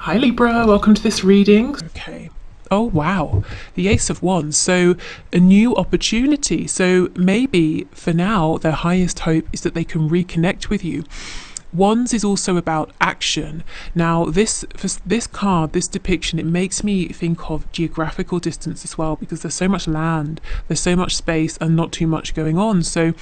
Hi Libra, welcome to this reading. Okay. Oh wow, the Ace of Wands. So a new opportunity. So maybe for now their highest hope is that they can reconnect with you. Wands is also about action. Now this card, this depiction, it makes me think of geographical distance as well, because there's so much land, there's so much space and not too much going on. So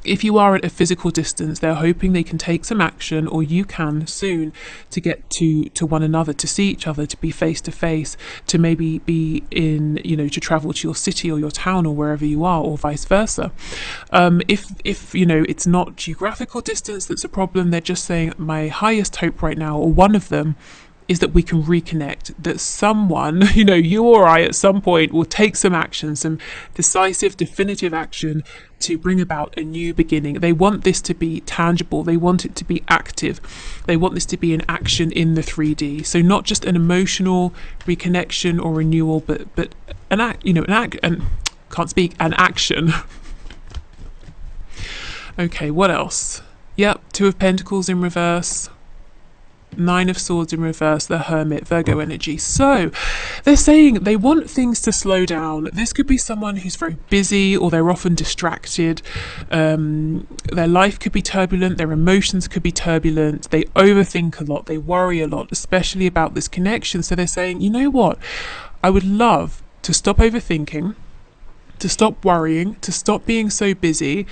if you are at a physical distance, they're hoping they can take some action, or you can soon, to get to one another, to see each other, to be face to face, to maybe be in, to travel to your city or your town or wherever you are, or vice versa. If it's not geographical distance that's a problem, they're just saying my highest hope right now, or one of them, is that we can reconnect, that someone, you or I at some point will take some action, some decisive, definitive action to bring about a new beginning. They want this to be tangible. They want it to be active. They want this to be an action in the 3D. So not just an emotional reconnection or renewal, but an action. Okay, what else? Yep, Two of Pentacles in reverse. Nine of Swords in reverse, the Hermit, Virgo energy. So they're saying they want things to slow down. This could be someone who's very busy, or they're often distracted. Their life could be turbulent, their emotions could be turbulent, they overthink a lot, they worry a lot, especially about this connection. So they're saying, you know what, I would love to stop overthinking, to stop worrying, to stop being so busy,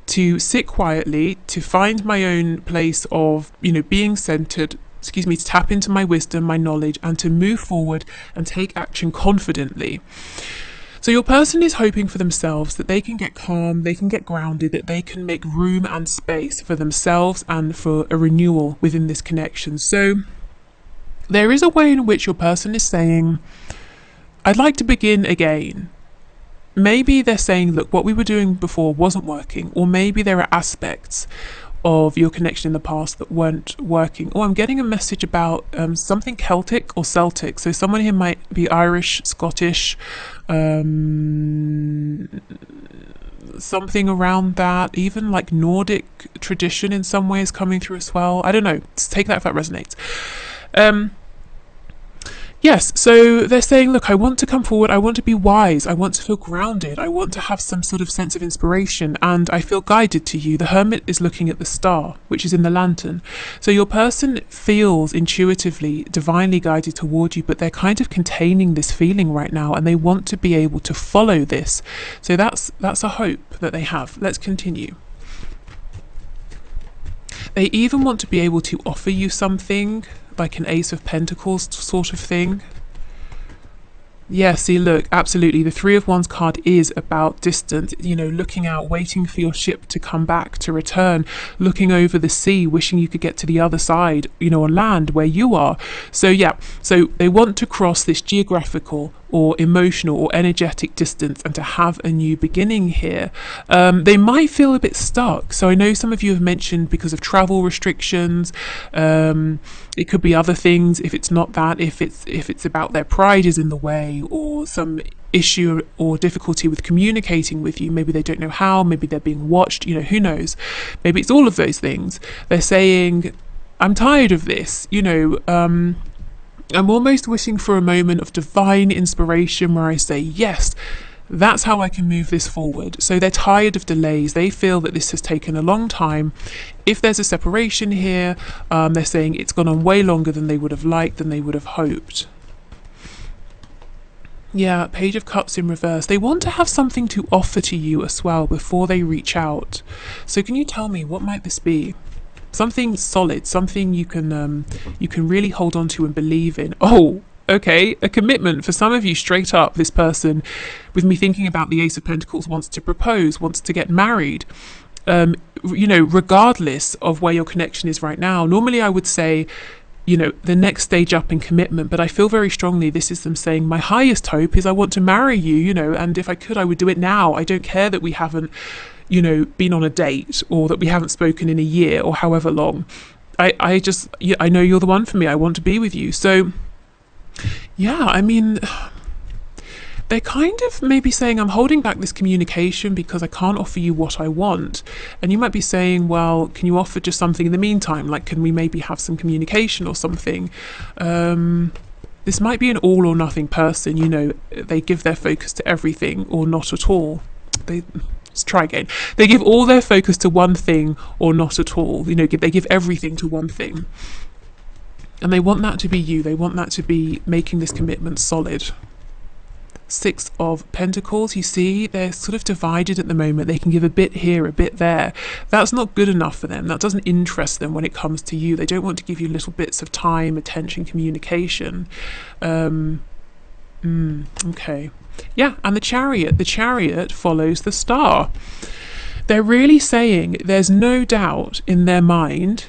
to sit quietly, to find my own place of, being centered, to tap into my wisdom, my knowledge, and to move forward and take action confidently. So your person is hoping for themselves that they can get calm, they can get grounded, that they can make room and space for themselves and for a renewal within this connection. So there is a way in which your person is saying, I'd like to begin again. Maybe they're saying, look, what we were doing before wasn't working, or maybe there are aspects of your connection in the past that weren't working. Or I'm getting a message about something Celtic or Celtic. So someone here might be Irish, Scottish, something around that, even like Nordic tradition in some ways coming through as well. I don't know. Just take that if that resonates. Yes, so they're saying, look, I want to come forward, I want to be wise, I want to feel grounded, I want to have some sort of sense of inspiration, and I feel guided to you. The Hermit is looking at the star, which is in the lantern. So your person feels intuitively, divinely guided toward you, but they're kind of containing this feeling right now, and they want to be able to follow this. So that's a hope that they have. Let's continue. They even want to be able to offer you something, like an Ace of Pentacles sort of thing. Yeah, see, look, absolutely. The Three of Wands card is about distance, looking out, waiting for your ship to come back, to return, looking over the sea, wishing you could get to the other side, on land where you are. So yeah, so they want to cross this geographical or emotional or energetic distance and to have a new beginning here. They might feel a bit stuck. So I know some of you have mentioned because of travel restrictions. It could be other things. If it's not that, if it's about their pride is in the way, or some issue or difficulty with communicating with you, maybe they don't know how, maybe they're being watched, who knows, maybe it's all of those things. They're saying, I'm tired of this, I'm almost wishing for a moment of divine inspiration where I say, yes, that's how I can move this forward. So they're tired of delays. They feel that this has taken a long time. If there's a separation here, they're saying it's gone on way longer than they would have liked, than they would have hoped. Yeah, Page of Cups in reverse. They want to have something to offer to you as well before they reach out. So can you tell me, what might this be? Something solid, something you can really hold on to and believe in. Oh, okay, a commitment for some of you. Straight up, this person, with me thinking about the Ace of Pentacles, wants to propose, wants to get married. Regardless of where your connection is right now. Normally, I would say, the next stage up in commitment, but I feel very strongly this is them saying, my highest hope is I want to marry you, and if I could, I would do it now. I don't care that we haven't been on a date, or that we haven't spoken in a year or however long. I know you're the one for me. I want to be with you. So yeah, I mean, they're kind of maybe saying, I'm holding back this communication because I can't offer you what I want. And you might be saying, well, can you offer just something in the meantime? Like, can we maybe have some communication or something? This might be an all or nothing person, you know, they give their focus to everything or not at all. Let's try again. They give all their focus to one thing or not at all. You know, they give everything to one thing. And they want that to be you. They want that to be making this commitment solid. Six of Pentacles, you see, they're sort of divided at the moment. They can give a bit here, a bit there. That's not good enough for them. That doesn't interest them when it comes to you. They don't want to give you little bits of time, attention, communication. Okay. Yeah, and the Chariot follows the Star. They're really saying there's no doubt in their mind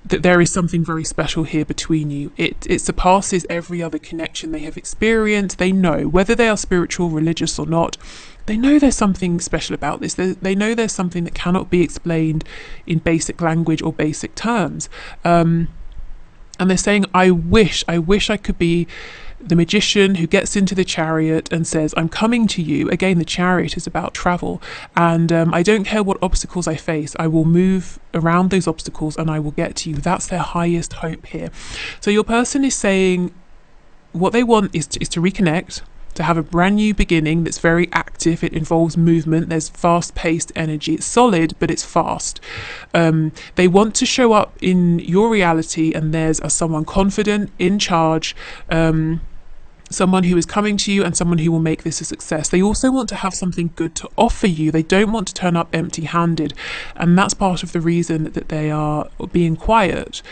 that there is something very special here between you. It surpasses every other connection they have experienced. They know, whether they are spiritual, religious or not, they know there's something special about this. They know there's something that cannot be explained in basic language or basic terms. And they're saying, I wish I could be the magician who gets into the Chariot and says, I'm coming to you. Again, the Chariot is about travel. And I don't care what obstacles I face. I will move around those obstacles and I will get to you. That's their highest hope here. So your person is saying what they want is to reconnect, to have a brand new beginning that's very active. It involves movement. There's fast-paced energy. It's solid, but it's fast. They want to show up in your reality, and there's someone confident, in charge, someone who is coming to you and someone who will make this a success. They also want to have something good to offer you. They don't want to turn up empty-handed, and that's part of the reason that they are being quiet.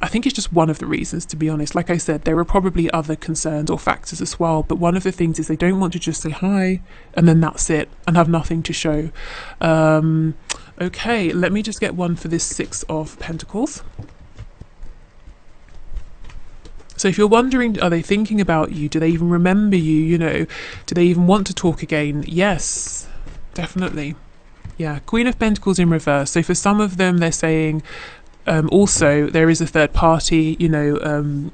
I think it's just one of the reasons, to be honest. Like I said, there are probably other concerns or factors as well, but one of the things is they don't want to just say hi and then that's it and have nothing to show. Okay, let me just get one for this Six of Pentacles. So if you're wondering, are they thinking about you? Do they even remember you? You know, do they even want to talk again? Yes, definitely. Yeah, Queen of Pentacles in reverse. So for some of them, they're saying, also there is a third party, you know,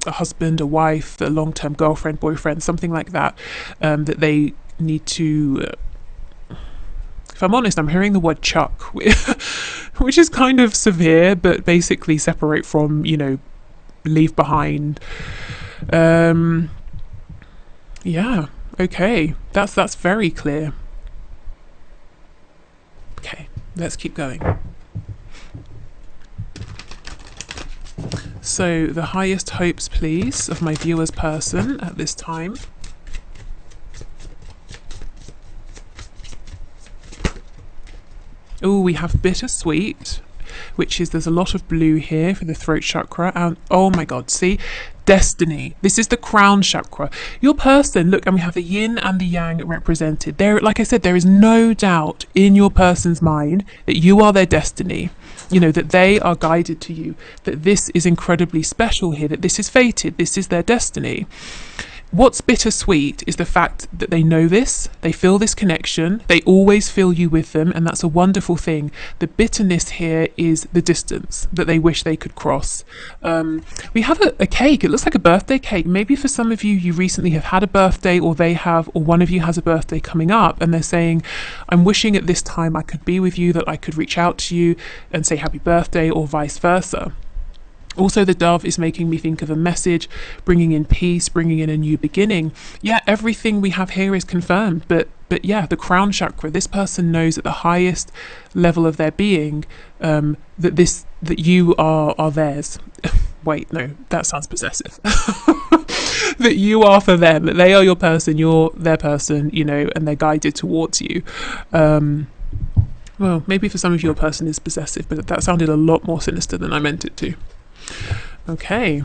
a husband, a wife, a long-term girlfriend, boyfriend, something like that, that they need to, if I'm honest, I'm hearing the word chuck, which is kind of severe, but basically separate from, you know, leave behind. Yeah, okay, that's very clear. Okay, let's keep going. So the highest hopes, please, of my viewer's person at this time. Oh, we have bittersweet, which is, there's a lot of blue here for the throat chakra. And oh my God, see, destiny. This is the crown chakra. Your person, look, and we have the yin and the yang represented. There, like I said, there is no doubt in your person's mind that you are their destiny. You know, that they are guided to you, that this is incredibly special here, that this is fated, this is their destiny. What's bittersweet is the fact that they know this, they feel this connection, they always feel you with them, and that's a wonderful thing. The bitterness here is the distance that they wish they could cross. We have a cake, it looks like a birthday cake. Maybe for some of you, you recently have had a birthday, or they have, or one of you has a birthday coming up, and they're saying, I'm wishing at this time I could be with you, that I could reach out to you and say happy birthday, or vice versa. Also, the dove is making me think of a message, bringing in peace, bringing in a new beginning. Yeah, everything we have here is confirmed, but yeah, the crown chakra, this person knows at the highest level of their being that you are theirs. Wait, no, that sounds possessive. That you are for them, that they are your person, you're their person, you know, and they're guided towards you. Well, maybe for some of you, your person is possessive, but that sounded a lot more sinister than I meant it to. Okay.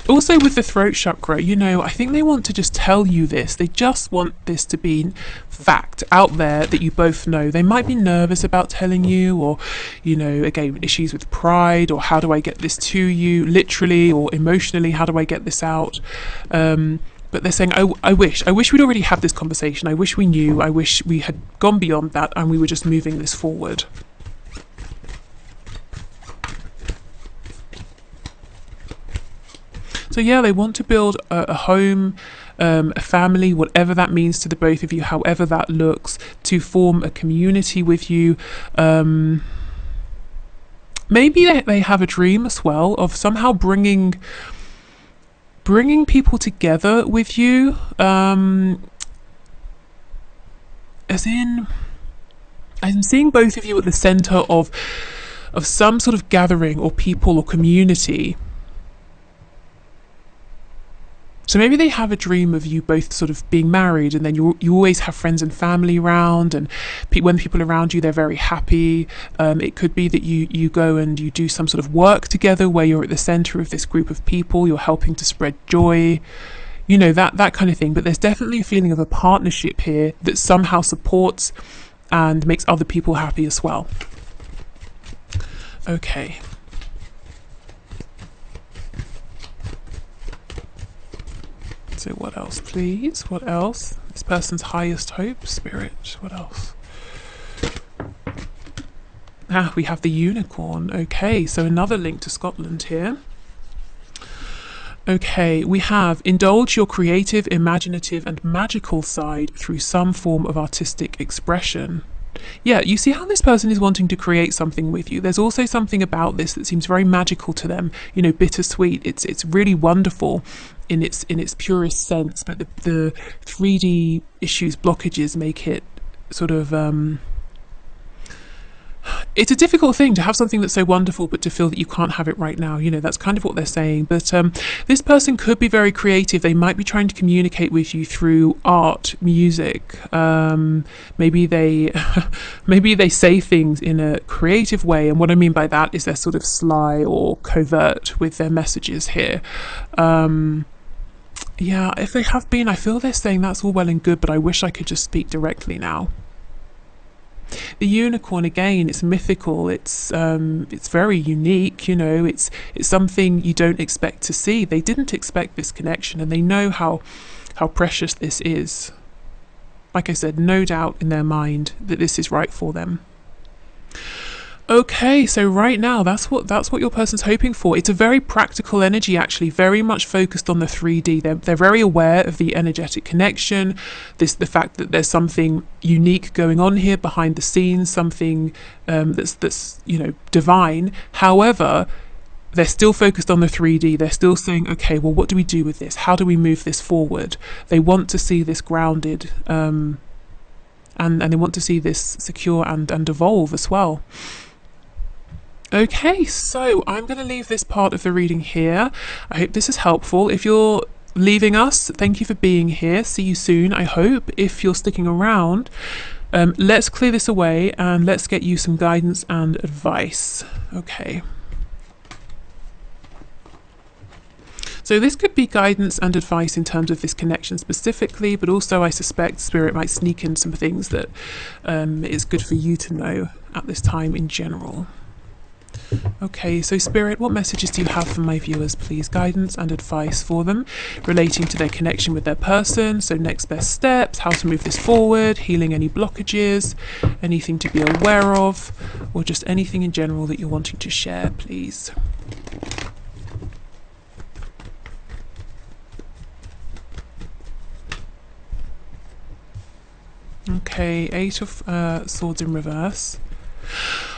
Also with the throat chakra, you know, I think they want to just tell you this. They just want this to be fact out there that you both know. They might be nervous about telling you, or, you know, again, issues with pride, or how do I get this to you, literally or emotionally, how do I get this out? But they're saying, I wish we'd already had this conversation. I wish we knew. I wish we had gone beyond that and we were just moving this forward. So yeah, they want to build a home, a family, whatever that means to the both of you, however that looks, to form a community with you. Maybe they have a dream as well of somehow bringing people together with you, as in, I'm seeing both of you at the center of some sort of gathering or people or community. So maybe they have a dream of you both sort of being married, and then you always have friends and family around, and when people around you, they're very happy. It could be that you go and you do some sort of work together where you're at the center of this group of people, you're helping to spread joy, you know, that kind of thing. But there's definitely a feeling of a partnership here that somehow supports and makes other people happy as well. Okay. So what else, please? What else? This person's highest hope, Spirit. What else? We have the unicorn. Okay, so another link to Scotland here. Okay, we have indulge your creative, imaginative and magical side through some form of artistic expression. Yeah, you see how this person is wanting to create something with you. There's also something about this that seems very magical to them, you know, bittersweet. It's really wonderful in its purest sense, but the 3D issues, blockages make it sort of it's a difficult thing to have something that's so wonderful but to feel that you can't have it right now. You know, that's kind of what they're saying. But this person could be very creative. They might be trying to communicate with you through art, music. Maybe they maybe they say things in a creative way, and what I mean by that is they're sort of sly or covert with their messages here. Yeah, if they have been, I feel they're saying that's all well and good, but I wish I could just speak directly now. The unicorn, again, it's mythical, it's very unique, you know, it's something you don't expect to see. They didn't expect this connection, and they know how precious this is. Like I said, no doubt in their mind that this is right for them. Okay, so right now that's what your person's hoping for. It's a very practical energy, actually, very much focused on the 3D. They're very aware of the energetic connection, the fact that there's something unique going on here behind the scenes, something that's you know, divine. However, they're still focused on the 3D. They're still saying, okay, well, what do we do with this? How do we move this forward? They want to see this grounded, and they want to see this secure and evolve as well. Okay, so I'm going to leave this part of the reading here. I hope this is helpful. If you're leaving us, thank you for being here. See you soon, I hope. If you're sticking around, let's clear this away and let's get you some guidance and advice. Okay. So this could be guidance and advice in terms of this connection specifically, but also I suspect Spirit might sneak in some things that is good for you to know at this time in general. Okay, so Spirit, what messages do you have for my viewers, please? Guidance and advice for them relating to their connection with their person. So next best steps, how to move this forward, healing any blockages, anything to be aware of, or just anything in general that you're wanting to share, please. Okay, 8 of Swords in reverse.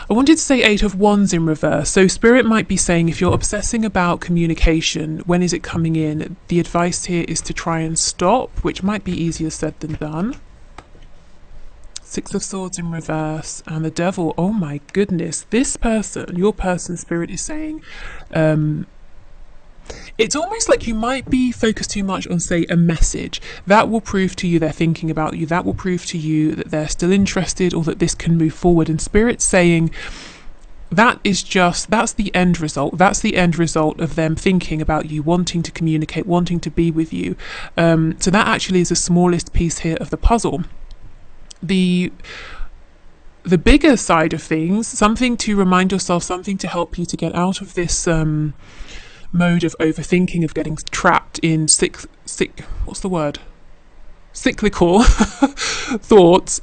I wanted to say 8 of Wands in reverse. So Spirit might be saying, if you're obsessing about communication, when is it coming in? The advice here is to try and stop, which might be easier said than done. 6 of Swords in reverse, and the Devil. Oh my goodness, this person, your person, Spirit is saying, it's almost like you might be focused too much on, say, a message. That will prove to you they're thinking about you. That will prove to you that they're still interested or that this can move forward. And Spirit's saying that's the end result. That's the end result of them thinking about you, wanting to communicate, wanting to be with you. So that actually is the smallest piece here of the puzzle. The bigger side of things, something to remind yourself, something to help you to get out of this mode of overthinking, of getting trapped in cyclical thoughts,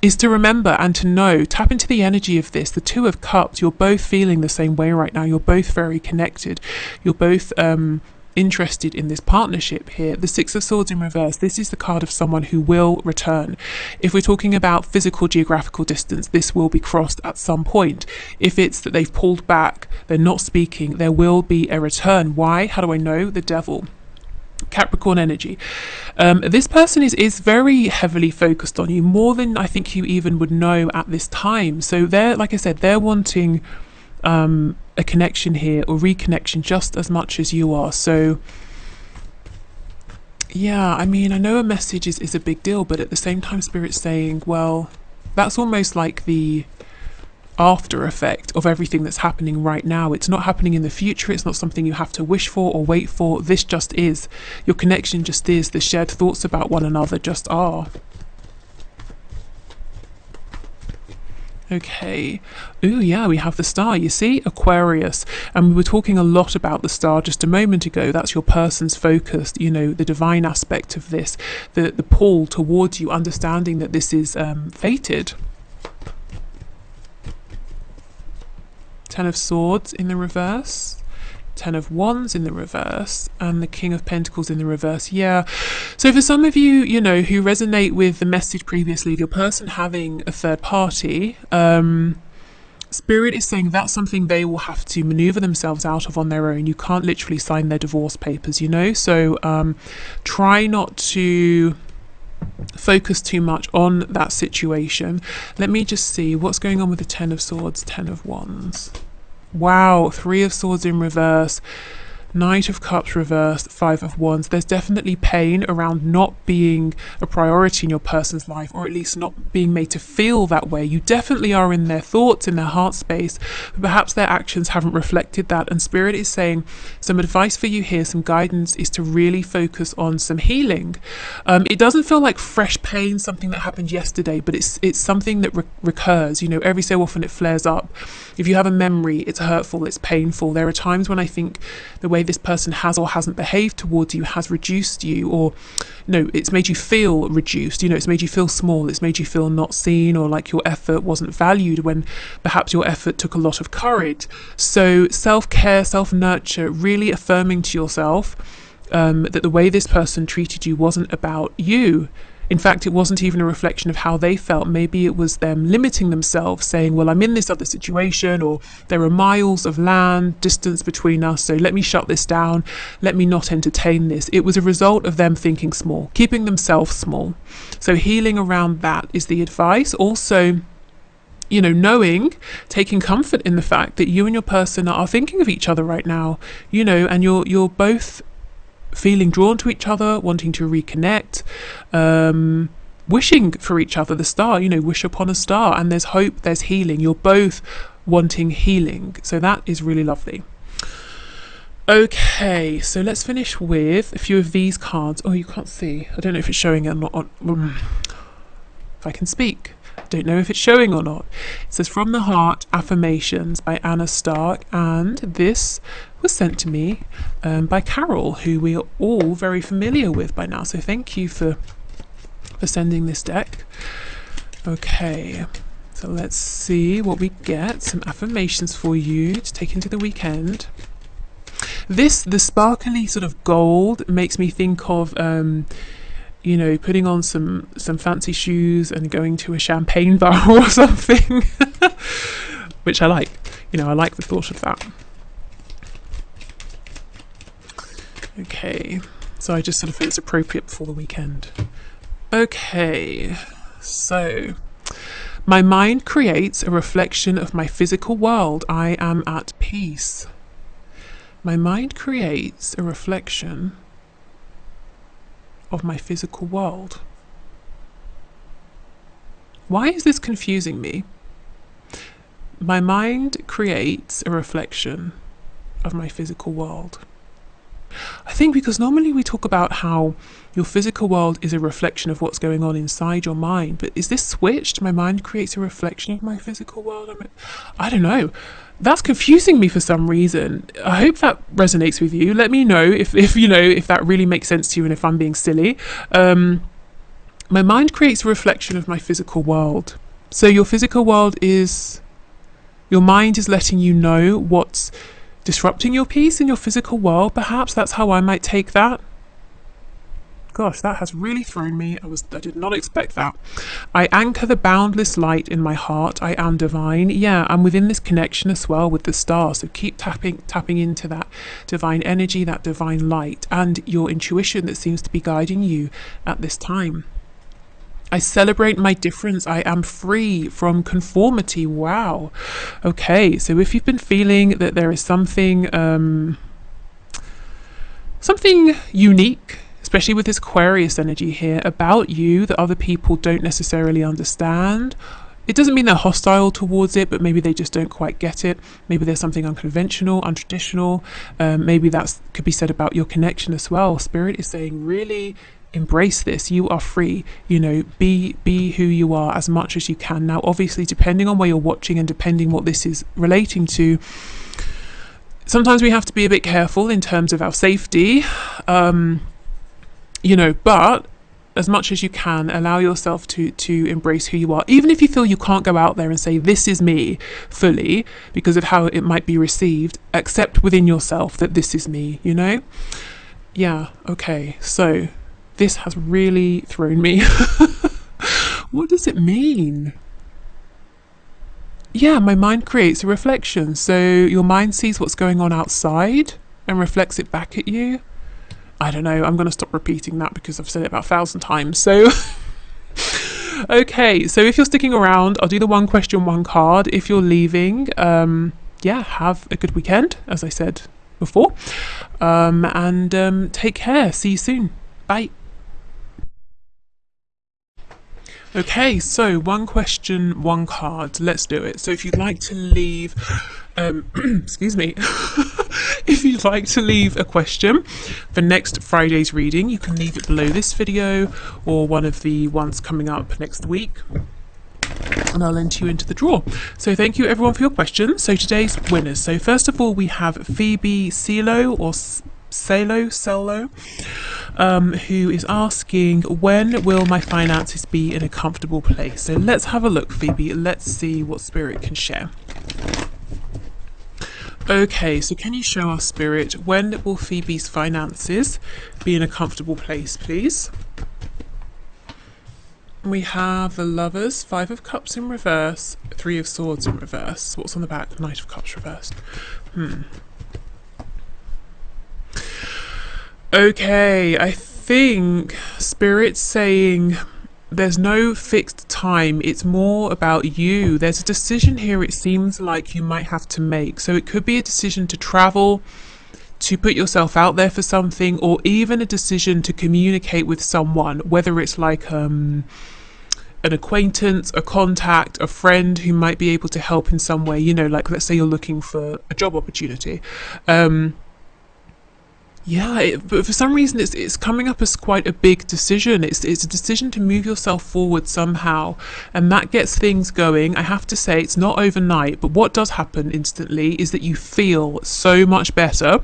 is to remember and to know, tap into the energy of this. The Two of Cups, you're both feeling the same way right now. You're both very connected. You're both interested in this partnership here. The Six of Swords in reverse, this is the card of someone who will return. If we're talking about physical geographical distance, this will be crossed at some point. If it's that they've pulled back, they're not speaking, there will be a return. Why? How do I know? The Devil. Capricorn energy. This person is very heavily focused on you, more than I think you even would know at this time. So they're, like I said, they're wanting a connection here, or reconnection, just as much as you are. So yeah, I mean, I know a message is a big deal, but at the same time, Spirit's saying, well, that's almost like the after effect of everything that's happening right now. It's not happening in the future. It's not something you have to wish for or wait for. This just is. Your connection just is. The shared thoughts about one another just are. Okay. Ooh, yeah, we have the Star, you see, Aquarius. And we were talking a lot about the Star just a moment ago. That's your person's focus, you know, the divine aspect of this, the pull towards you, understanding that this is fated. Ten of Swords in the reverse, Ten of Wands in the reverse, and the King of Pentacles in the reverse. Yeah, so for some of you, you know, who resonate with the message previously of your person having a third party, Spirit is saying that's something they will have to maneuver themselves out of on their own. You can't literally sign their divorce papers, you know, so try not to focus too much on that situation. Let me just see what's going on with the Ten of Swords, Ten of Wands. Wow, Three of Swords in reverse, Knight of Cups reversed, Five of Wands. There's definitely pain around not being a priority in your person's life, or at least not being made to feel that way. You definitely are in their thoughts, in their heart space, but perhaps their actions haven't reflected that. And Spirit is saying some advice for you here, some guidance, is to really focus on some healing. It doesn't feel like fresh pain, something that happened yesterday, but it's something that recurs. You know, every so often it flares up. If you have a memory, it's hurtful, it's painful. There are times when I think the way this person has or hasn't behaved towards you has reduced you, or no, it's made you feel reduced. You know, it's made you feel small, it's made you feel not seen, or like your effort wasn't valued when perhaps your effort took a lot of courage. So self-care, self-nurture, really affirming to yourself that the way this person treated you wasn't about you. In fact, it wasn't even a reflection of how they felt. Maybe it was them limiting themselves, saying, well, I'm in this other situation, or there are miles of land, distance between us, so let me shut this down, let me not entertain this. It was a result of them thinking small, keeping themselves small. So healing around that is the advice. Also, you know, knowing, taking comfort in the fact that you and your person are thinking of each other right now, you know, and you're both feeling drawn to each other, wanting to reconnect, wishing for each other. The Star, you know, wish upon a star, and there's hope, there's healing. You're both wanting healing, so that is really lovely. Okay, so let's finish with a few of these cards. Oh, you can't see, I don't know if it's showing or not. If I can speak, I don't know if it's showing or not. It says From the Heart Affirmations by Anna Stark, and this was sent to me by Carol, who we are all very familiar with by now, so thank you for sending this deck. Okay, so let's see what we get. Some affirmations for you to take into the weekend. The sparkly sort of gold makes me think of you know, putting on some fancy shoes and going to a champagne bar or something, which I like. You know, I like the thought of that. Okay, so I just sort of feel it's appropriate before the weekend. Okay, so my mind creates a reflection of my physical world. I am at peace. My mind creates a reflection of my physical world. Why is this confusing me? My mind creates a reflection of my physical world. I think because normally we talk about how your physical world is a reflection of what's going on inside your mind, but is this switched? My mind creates a reflection of my physical world? I don't know. That's confusing me for some reason. I hope that resonates with you. Let me know if you know, if that really makes sense to you and if I'm being silly. My mind creates a reflection of my physical world. So your physical world is, your mind is letting you know what's disrupting your peace in your physical world. Perhaps that's how I might take that. Gosh, that has really thrown me. I did not expect that. I anchor the boundless light in my heart. I am divine. Yeah, I'm within this connection as well with the stars. So keep tapping into that divine energy, that divine light, and your intuition that seems to be guiding you at this time. I celebrate my difference. I am free from conformity. Wow. Okay, so if you've been feeling that there is something unique, especially with this Aquarius energy here, about you that other people don't necessarily understand. It doesn't mean they're hostile towards it, but maybe they just don't quite get it. Maybe there's something unconventional, untraditional. Maybe that could be said about your connection as well. Spirit is saying, really embrace this. You are free. You know, be who you are as much as you can. Now, obviously, depending on where you're watching and depending what this is relating to, sometimes we have to be a bit careful in terms of our safety. You know, but as much as you can, allow yourself to embrace who you are, even if you feel you can't go out there and say, this is me fully, because of how it might be received. Accept within yourself that this is me, you know? Yeah, okay, so this has really thrown me. What does it mean? Yeah, my mind creates a reflection. So your mind sees what's going on outside and reflects it back at you. I don't know, I'm going to stop repeating that because I've said it about 1,000 times. So, okay, so if you're sticking around, I'll do the one question, one card. If you're leaving, yeah, have a good weekend, as I said before. And take care. See you soon. Bye. Okay, so one question, one card. Let's do it. So if you'd like to leave, excuse me, if you'd like to leave a question for next Friday's reading, you can leave it below this video or one of the ones coming up next week, and I'll enter you into the draw. So thank you everyone for your questions. So today's winners. So first of all, we have Phoebe Celo or Celo, who is asking, when will my finances be in a comfortable place? So let's have a look, Phoebe. Let's see what Spirit can share. Okay, so can you show us, Spirit, when will Phoebe's finances be in a comfortable place, please? We have the Lovers, 5 of Cups in reverse, 3 of Swords in reverse. What's on the back? Knight of Cups reversed. Okay, I think Spirit's saying there's no fixed time. It's more about you. There's a decision here it seems like you might have to make. So it could be a decision to travel, to put yourself out there for something, or even a decision to communicate with someone, whether it's like an acquaintance, a contact, a friend who might be able to help in some way, you know, like let's say you're looking for a job opportunity. Yeah, but for some reason it's coming up as quite a big decision. It's a decision to move yourself forward somehow, and that gets things going. I have to say it's not overnight, but what does happen instantly is that you feel so much better,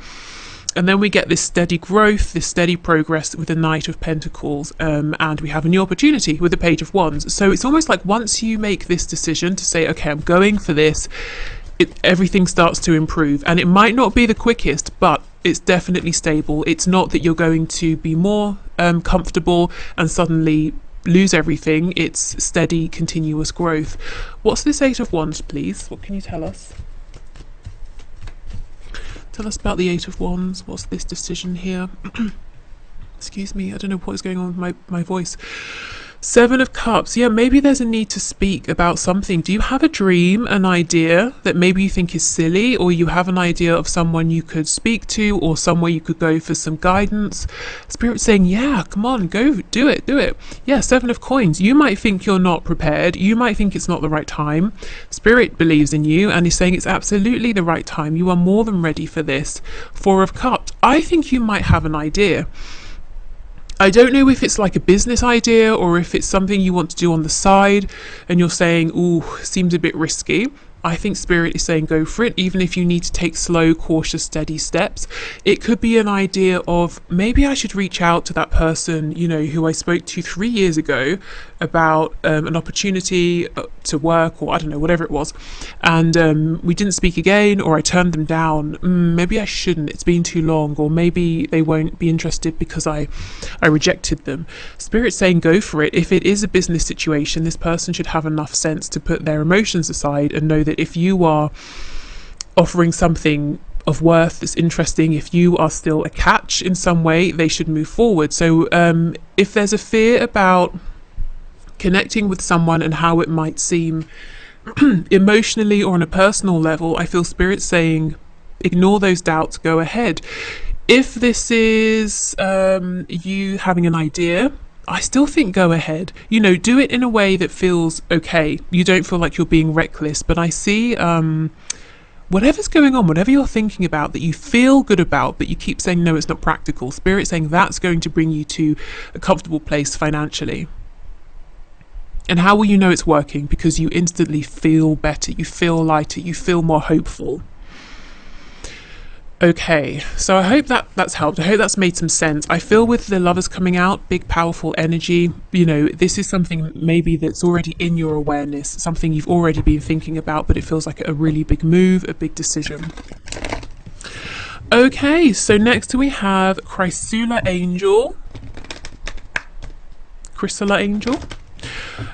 and then we get this steady growth, this steady progress with the Knight of Pentacles, and we have a new opportunity with the Page of Wands. So it's almost like once you make this decision to say, okay, I'm going for this, everything starts to improve, and it might not be the quickest, but it's definitely stable. It's not that you're going to be more comfortable and suddenly lose everything. It's steady, continuous growth. What's this 8 of Wands, please? What can you tell us? Tell us about the 8 of Wands. What's this decision here? Excuse me, I don't know what is going on with my voice. 7 of Cups. Yeah, maybe there's a need to speak about something. Do you have a dream, an idea that maybe you think is silly, or you have an idea of someone you could speak to or somewhere you could go for some guidance? Spirit's saying, yeah, come on, go, do it. Yeah, 7 of Coins. You might think you're not prepared. You might think it's not the right time. Spirit believes in you and is saying it's absolutely the right time. You are more than ready for this. 4 of Cups. I think you might have an idea. I don't know if it's like a business idea or if it's something you want to do on the side and you're saying, ooh, seems a bit risky. I think Spirit is saying go for it, even if you need to take slow, cautious, steady steps. It could be an idea of maybe I should reach out to that person, you know, who I spoke to 3 years ago about an opportunity to work, or I don't know, whatever it was. And we didn't speak again, or I turned them down. Maybe I shouldn't, it's been too long, or maybe they won't be interested because I rejected them. Spirit's saying go for it. If it is a business situation, this person should have enough sense to put their emotions aside and know that if you are offering something of worth that's interesting, if you are still a catch in some way, they should move forward. So if there's a fear about connecting with someone and how it might seem emotionally or on a personal level, I feel Spirit saying ignore those doubts, go ahead. If this is you having an idea, I still think go ahead. You know, do it in a way that feels okay. You don't feel like you're being reckless, but I see whatever's going on, whatever you're thinking about that you feel good about, but you keep saying no, it's not practical. Spirit saying that's going to bring you to a comfortable place financially. And how will you know it's working? Because you instantly feel better, you feel lighter, you feel more hopeful. Okay, so I hope that's helped. I hope that's made some sense. I feel with the Lovers coming out, big powerful energy, you know, this is something maybe that's already in your awareness, something you've already been thinking about, but it feels like a really big move, a big decision. Okay, so next we have Chrysula Angel.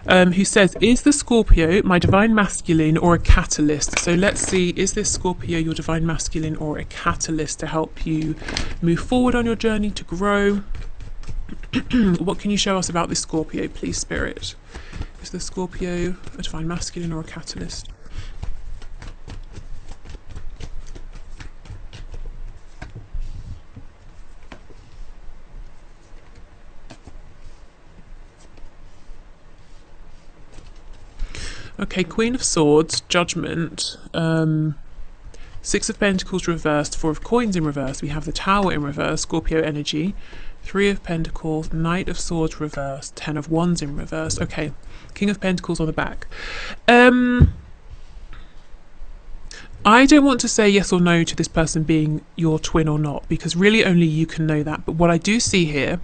Who says, is the Scorpio my divine masculine or a catalyst? So let's see, is this Scorpio your divine masculine or a catalyst to help you move forward on your journey to grow? What can you show us about this Scorpio, please, Spirit? Is the Scorpio a divine masculine or a catalyst? Okay, Queen of Swords, Judgment, Six of Pentacles reversed, Four of Coins in reverse. We have the Tower in reverse, Scorpio energy, Three of Pentacles, Knight of Swords reversed, Ten of Wands in reverse. Okay, King of Pentacles on the back. I don't want to say yes or no to this person being your twin or not, because really only you can know that. But what I do see here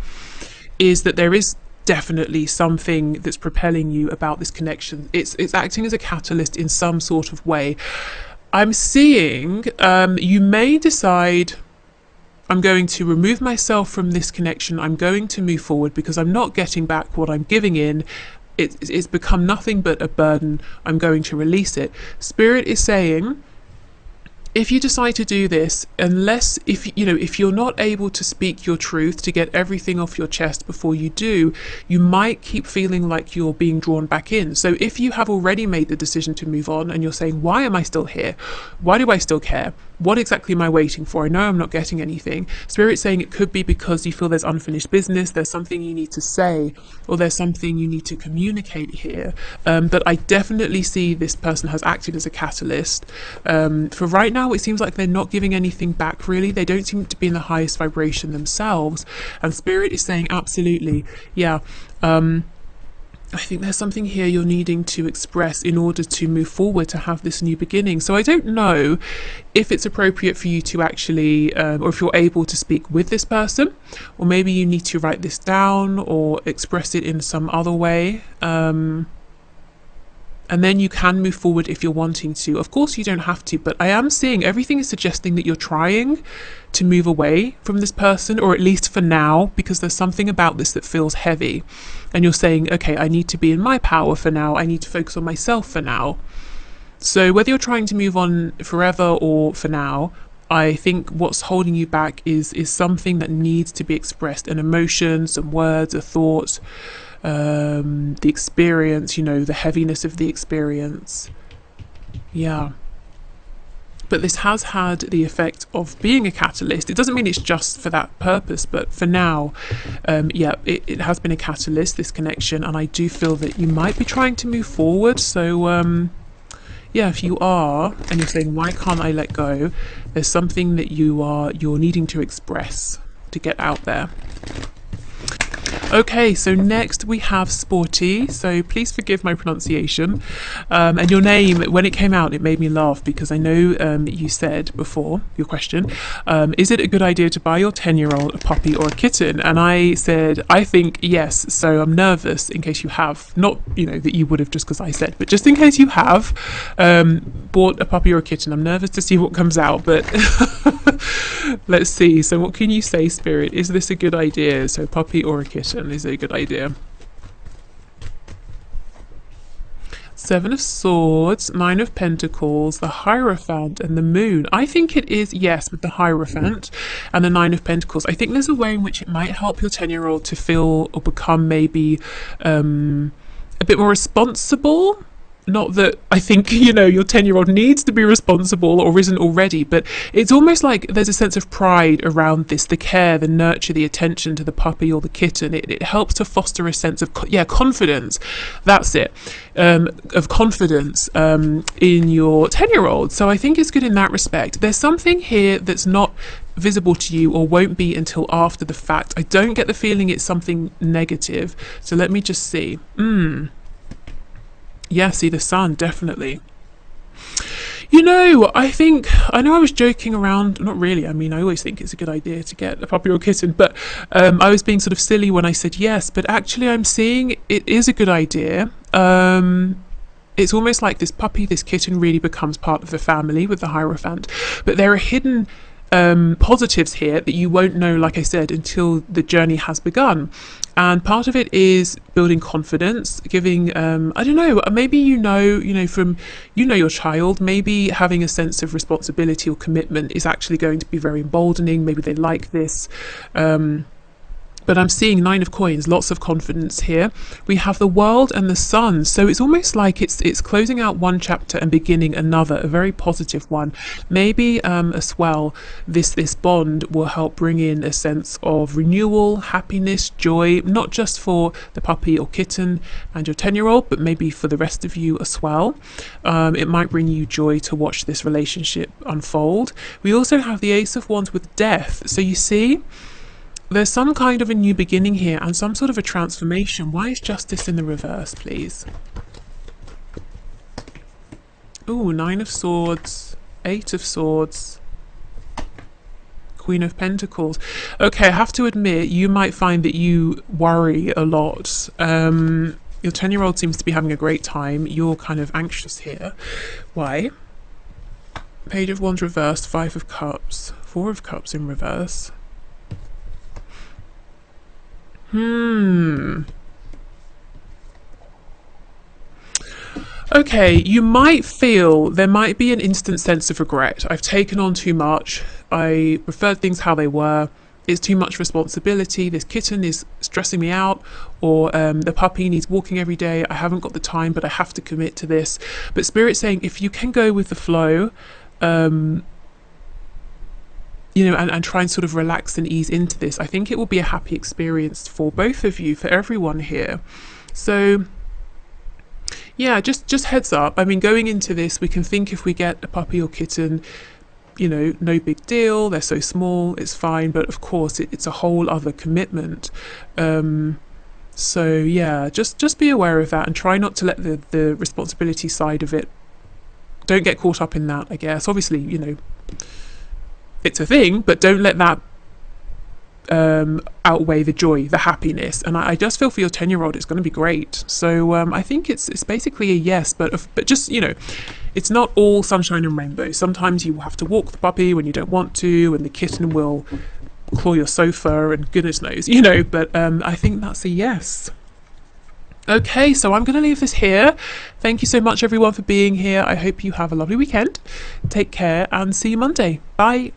is that there is definitely something that's propelling you about this connection. It's acting as a catalyst in some sort of way. I'm seeing you may decide, I'm going to remove myself from this connection, I'm going to move forward because I'm not getting back what I'm giving in. It's become nothing but a burden. I'm going to release it. Spirit is saying, if you decide to do this, if you're not able to speak your truth, to get everything off your chest before you do, you might keep feeling like you're being drawn back in. So if you have already made the decision to move on and you're saying, why am I still here? Why do I still care? What exactly am I waiting for? I know I'm not getting anything. Spirit's saying it could be because you feel there's unfinished business, there's something you need to say, or there's something you need to communicate here. But I definitely see this person has acted as a catalyst. For right now, it seems like they're not giving anything back, really. They don't seem to be in the highest vibration themselves. And Spirit is saying, absolutely, yeah. I think there's something here you're needing to express in order to move forward, to have this new beginning. So I don't know if it's appropriate for you to actually, or if you're able to speak with this person, or maybe you need to write this down or express it in some other way. And then you can move forward if you're wanting to. Of course, you don't have to, but I am seeing everything is suggesting that you're trying to move away from this person, or at least for now, because there's something about this that feels heavy. And you're saying, okay, I need to be in my power for now. I need to focus on myself for now. So whether you're trying to move on forever or for now, I think what's holding you back is something that needs to be expressed, an emotion, some words, a thought, the experience, the heaviness of the experience. Yeah. But this has had the effect of being a catalyst. It doesn't mean it's just for that purpose, but for now, it has been a catalyst, this connection, and I do feel that you might be trying to move forward. So if you are, and you're saying, why can't I let go? There's something that you're needing to express, to get out there. Okay, so next we have Sporty. So please forgive my pronunciation. And your name, when it came out, it made me laugh because I know you said before, your question, is it a good idea to buy your 10-year-old a puppy or a kitten? And I said, I think yes. So I'm nervous in case you have, not, that you would have just because I said, but just in case you have bought a puppy or a kitten. I'm nervous to see what comes out, but let's see. So what can you say, Spirit? Is this a good idea? So puppy or a kitten? Is it a good idea? Seven of Swords, Nine of Pentacles, the Hierophant, and the Moon. I think it is, yes, with the Hierophant and the Nine of Pentacles. I think there's a way in which it might help your 10-year-old to feel or become maybe a bit more responsible. Not that I think, your 10-year-old needs to be responsible or isn't already, but it's almost like there's a sense of pride around this, the care, the nurture, the attention to the puppy or the kitten. It helps to foster a sense of, confidence. That's it. Of confidence in your 10-year-old. So I think it's good in that respect. There's something here that's not visible to you or won't be until after the fact. I don't get the feeling it's something negative. So let me just see. Yeah, see the Sun, definitely. I know I was joking around, not really, I always think it's a good idea to get a puppy or a kitten, but I was being sort of silly when I said yes, but actually I'm seeing it is a good idea. It's almost like this puppy, this kitten really becomes part of the family with the Hierophant, but there are hidden positives here that you won't know, like I said, until the journey has begun. And part of it is building confidence, giving, I don't know, maybe from your child, maybe having a sense of responsibility or commitment is actually going to be very emboldening. Maybe they like this. But I'm seeing Nine of Coins, lots of confidence here. We have the World and the Sun. So it's almost like it's closing out one chapter and beginning another, a very positive one. Maybe as well, this bond will help bring in a sense of renewal, happiness, joy, not just for the puppy or kitten and your 10-year-old, but maybe for the rest of you as well. It might bring you joy to watch this relationship unfold. We also have the Ace of Wands with Death. So you see, there's some kind of a new beginning here and some sort of a transformation. Why is Justice in the reverse, please? Oh, Nine of Swords, Eight of Swords, Queen of Pentacles. Okay, I have to admit, you might find that you worry a lot. Your 10-year-old seems to be having a great time. You're kind of anxious here. Why? Page of Wands reversed, Five of Cups, Four of Cups in reverse. Okay, you might feel there might be an instant sense of regret. I've taken on too much. I preferred things how they were. It's too much responsibility. This kitten is stressing me out, or the puppy needs walking every day. I haven't got the time, but I have to commit to this. But Spirit's saying if you can go with the flow, and try and sort of relax and ease into this, I think it will be a happy experience for both of you, for everyone here. So yeah, just heads up. Going into this, we can think if we get a puppy or kitten, no big deal, they're so small, it's fine, but of course it's a whole other commitment. So yeah, just be aware of that and try not to let the responsibility side of it, don't get caught up in that, I guess. Obviously, it's a thing, but don't let that outweigh the joy, the happiness. And I just feel for your 10-year-old it's going to be great. So I think it's basically a yes, but just it's not all sunshine and rainbows. Sometimes you will have to walk the puppy when you don't want to, and the kitten will claw your sofa and goodness knows, but I think that's a yes. Okay, so I'm going to leave this here. Thank you so much everyone for being here. I hope you have a lovely weekend. Take care and see you Monday. Bye.